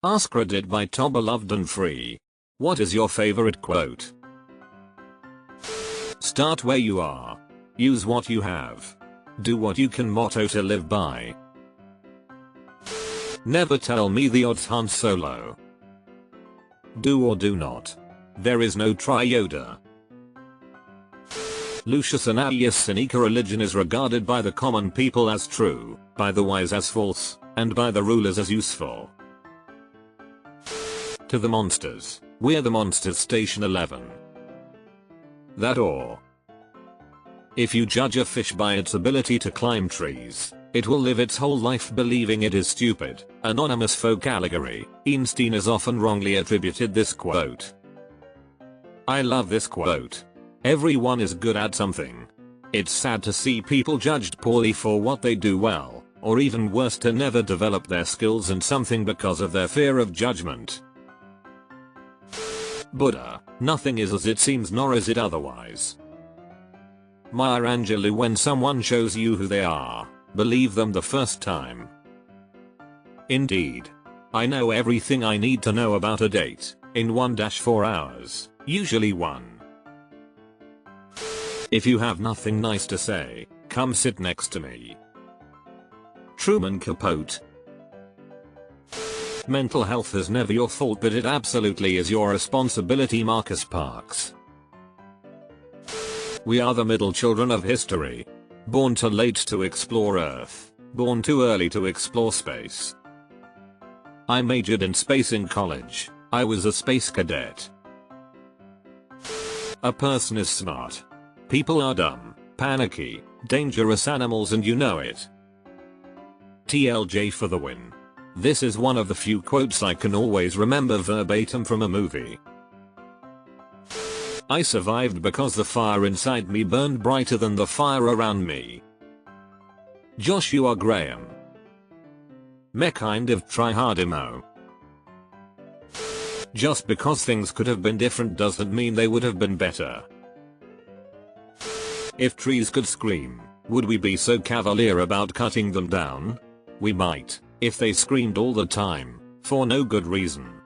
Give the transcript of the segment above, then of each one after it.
AskReddit by Tom Beloved and Free. What is your favorite quote? Start where you are. Use what you have. Do what you can. Motto to live by. Never tell me the odds. Han Solo. Do or do not. There is no Yoda. Lucius Annaeus Seneca. Religion is regarded by the common people as true, by the wise as false, and by the rulers as useful. To the monsters. We're the monsters. Station 11. That or. If you judge a fish by its ability to climb trees, it will live its whole life believing it is stupid. Anonymous folk allegory. Einstein has often wrongly attributed this quote. I love this quote. Everyone is good at something. It's sad to see people judged poorly for what they do well, or even worse, to never develop their skills in something because of their fear of judgment. Buddha. Nothing is as it seems, nor is it otherwise. Maya Angelou. When someone shows you who they are, believe them the first time. Indeed. I know everything I need to know about a date, in 1-4 hours, usually 1. If you have nothing nice to say, come sit next to me. Truman Capote. Mental health is never your fault, but it absolutely is your responsibility. Marcus Parks. We are the middle children of history. Born too late to explore Earth, born too early to explore space. I majored in space in college. I was a space cadet. A person is smart. People are dumb, panicky, dangerous animals, and you know it. TLJ for the win. This is one of the few quotes I can always remember verbatim from a movie. I survived because the fire inside me burned brighter than the fire around me. Joshua Graham. Me kind of try hard emo. Just because things could have been different doesn't mean they would have been better. If trees could scream, would we be so cavalier about cutting them down? We might, if they screamed all the time, for no good reason.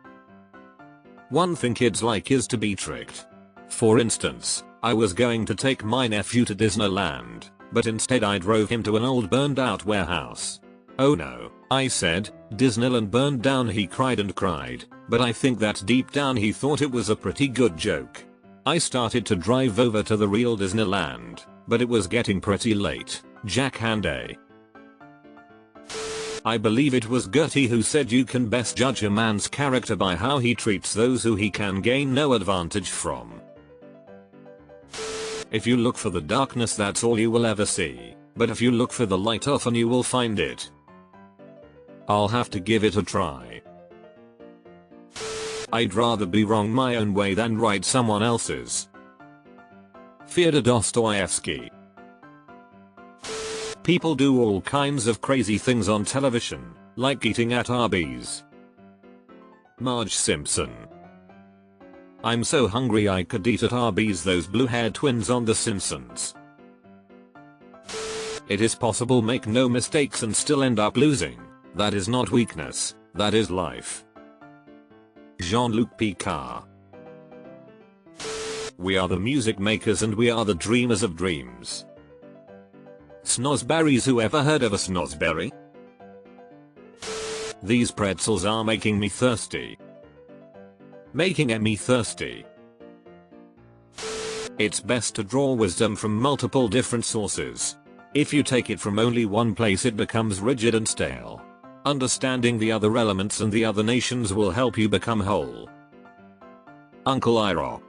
One thing kids like is to be tricked. For instance, I was going to take my nephew to Disneyland, but instead I drove him to an old burned out warehouse. Oh no, I said, Disneyland burned down. He cried and cried, but I think that deep down he thought it was a pretty good joke. I started to drive over to the real Disneyland, but it was getting pretty late. Jack Handay. I believe it was Goethe who said you can best judge a man's character by how he treats those who he can gain no advantage from. If you look for the darkness, that's all you will ever see, but if you look for the light, often you will find it. I'll have to give it a try. I'd rather be wrong my own way than right someone else's. Fyodor Dostoevsky. People do all kinds of crazy things on television, like eating at Arby's. Marge Simpson. I'm so hungry I could eat at Arby's. Those blue-haired twins on The Simpsons. It is possible, make no mistakes, and still end up losing. That is not weakness, that is life. Jean-Luc Picard. We are the music makers and we are the dreamers of dreams. Snozzberries. Who ever heard of a snozzberry? These pretzels are making me thirsty. Making me thirsty. It's best to draw wisdom from multiple different sources. If you take it from only one place, it becomes rigid and stale. Understanding the other elements and the other nations will help you become whole. Uncle Iroh.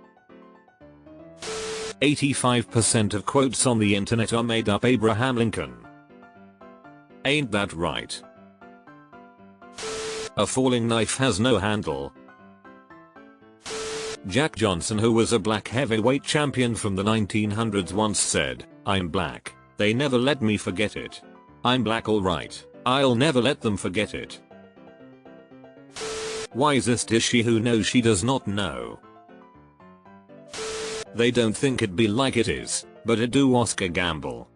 85% of quotes on the internet are made up. Abraham Lincoln. Ain't that right? A falling knife has no handle. Jack Johnson, who was a black heavyweight champion from the 1900s, once said, I'm black. They never let me forget it. I'm black, alright. I'll never let them forget it. Wisest is she who knows she does not know. They don't think it be like it is, but it do. Oscar Gamble.